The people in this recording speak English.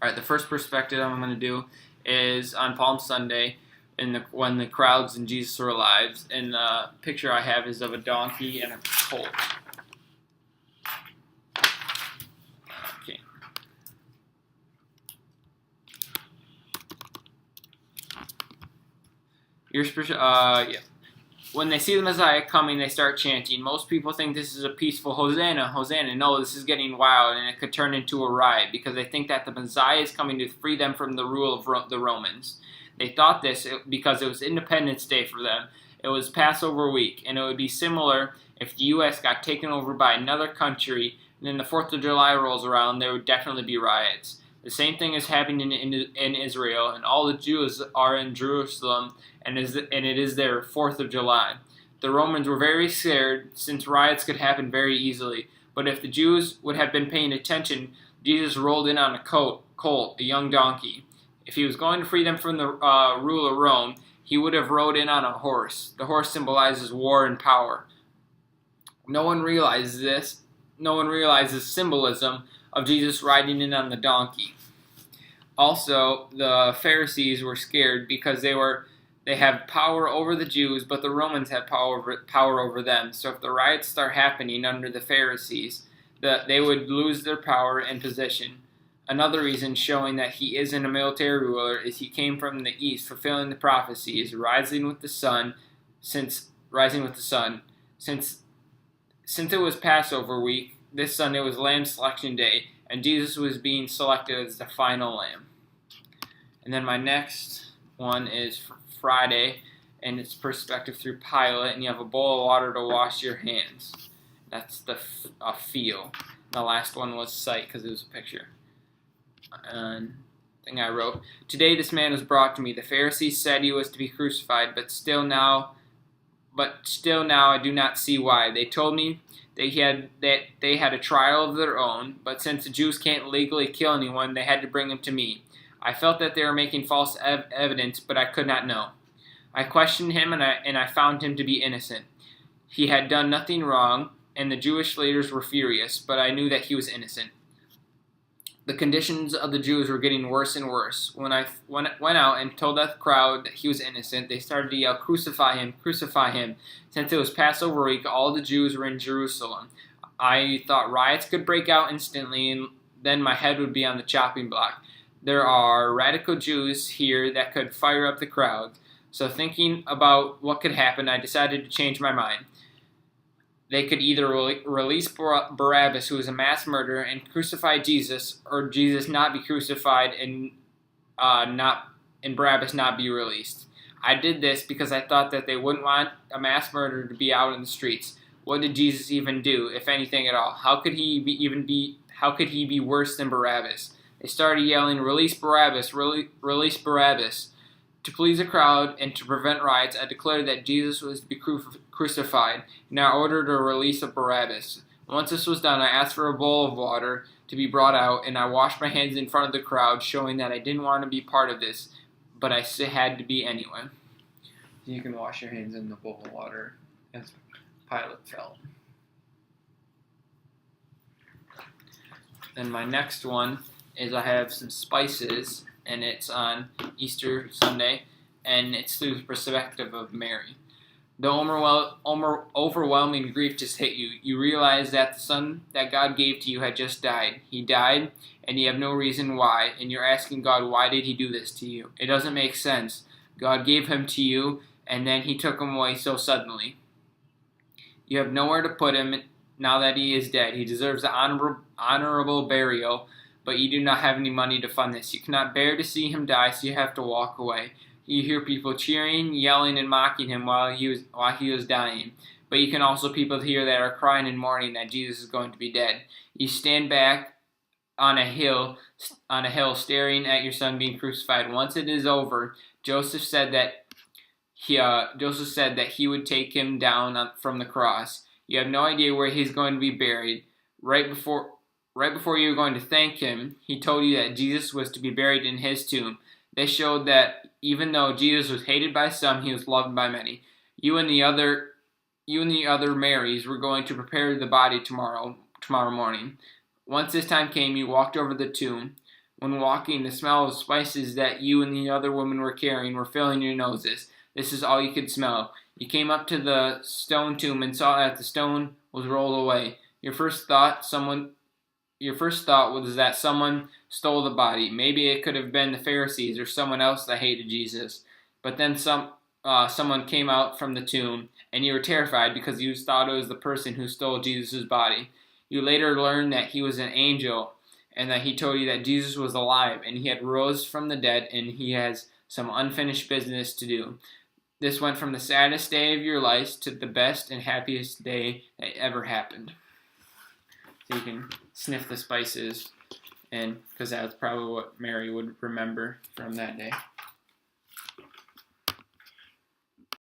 All right, the first perspective I'm going to do is on Palm Sunday, when the crowds and Jesus were alive. And the picture I have is of a donkey and a colt. Okay. Yeah. When they see the Messiah coming, they start chanting. Most people think this is a peaceful Hosanna, Hosanna. No, this is getting wild, and it could turn into a riot because they think that the Messiah is coming to free them from the rule of the Romans. They thought this because it was Independence Day for them. It was Passover week, and it would be similar if the U.S. got taken over by another country, and then the 4th of July rolls around, there would definitely be riots. The same thing is happening in Israel, and all the Jews are in Jerusalem, and it is their 4th of July. The Romans were very scared, since riots could happen very easily. But if the Jews would have been paying attention, Jesus rolled in on a colt, a young donkey. If he was going to free them from the rule of Rome, he would have rode in on a horse. The horse symbolizes war and power. No one realizes this. No one realizes symbolism of Jesus riding in on the donkey. Also, the Pharisees were scared because they have power over the Jews, but the Romans have power over them. So if the riots start happening under the Pharisees, they would lose their power and position. Another reason showing that he isn't a military ruler is he came from the east, fulfilling the prophecies, rising with the sun. Since it was Passover week, this Sunday was Lamb Selection Day, and Jesus was being selected as the final lamb. And then my next one is Friday, and it's perspective through Pilate, and you have a bowl of water to wash your hands. That's a feel. The last one was sight, because it was a picture. And thing I wrote, today this man was brought to me. The Pharisees said he was to be crucified, but still now I do not see why. They told me that they had a trial of their own, but since the Jews can't legally kill anyone, they had to bring him to me. I felt that they were making false evidence, but I could not know. I questioned him, and I found him to be innocent. He had done nothing wrong, and the Jewish leaders were furious, but I knew that he was innocent. The conditions of the Jews were getting worse and worse. When I went out and told the crowd that he was innocent, they started to yell, "Crucify him, crucify him." Since it was Passover week, all the Jews were in Jerusalem. I thought riots could break out instantly, and then my head would be on the chopping block. There are radical Jews here that could fire up the crowd. So thinking about what could happen, I decided to change my mind. They could either release Barabbas, who was a mass murderer, and crucify Jesus, or Jesus not be crucified and Barabbas not be released. I did this because I thought that they wouldn't want a mass murderer to be out in the streets. What did Jesus even do, if anything at all? How could he be worse than Barabbas? They started yelling, "Release Barabbas! Release Barabbas!" To please the crowd and to prevent riots, I declared that Jesus was to be crucified, and I ordered a release of Barabbas. Once this was done, I asked for a bowl of water to be brought out, and I washed my hands in front of the crowd, showing that I didn't want to be part of this, but I had to be anyway. You can wash your hands in the bowl of water, as Pilate felt. Then my next one is I have some spices, and it's on Easter Sunday, and it's through the perspective of Mary. The overwhelming grief just hit you. You realize that the son that God gave to you had just died. He died, and you have no reason why, and you're asking God, why did he do this to you? It doesn't make sense. God gave him to you, and then he took him away so suddenly. You have nowhere to put him now that he is dead. He deserves an honorable burial, but you do not have any money to fund this. You cannot bear to see him die, so you have to walk away. You hear people cheering, yelling, and mocking him while he was dying. But you can also people hear that are crying and mourning that Jesus is going to be dead. You stand back on a hill, staring at your son being crucified. Once it is over, Joseph said that he would take him down from the cross. You have no idea where he's going to be buried. Right before you were going to thank him, he told you that Jesus was to be buried in his tomb. This showed that even though Jesus was hated by some, he was loved by many. You and the other Marys were going to prepare the body tomorrow morning. Once this time came, you walked over the tomb. When walking, the smell of spices that you and the other women were carrying were filling your noses. This is all you could smell. You came up to the stone tomb and saw that the stone was rolled away. Your first thought was that someone stole the body. Maybe it could have been the Pharisees or someone else that hated Jesus. But then someone came out from the tomb, and you were terrified because you thought it was the person who stole Jesus' body. You later learned that he was an angel, and that he told you that Jesus was alive, and he had rose from the dead, and he has some unfinished business to do. This went from the saddest day of your life to the best and happiest day that ever happened. So you can sniff the spices, and because that's probably what Mary would remember from that day.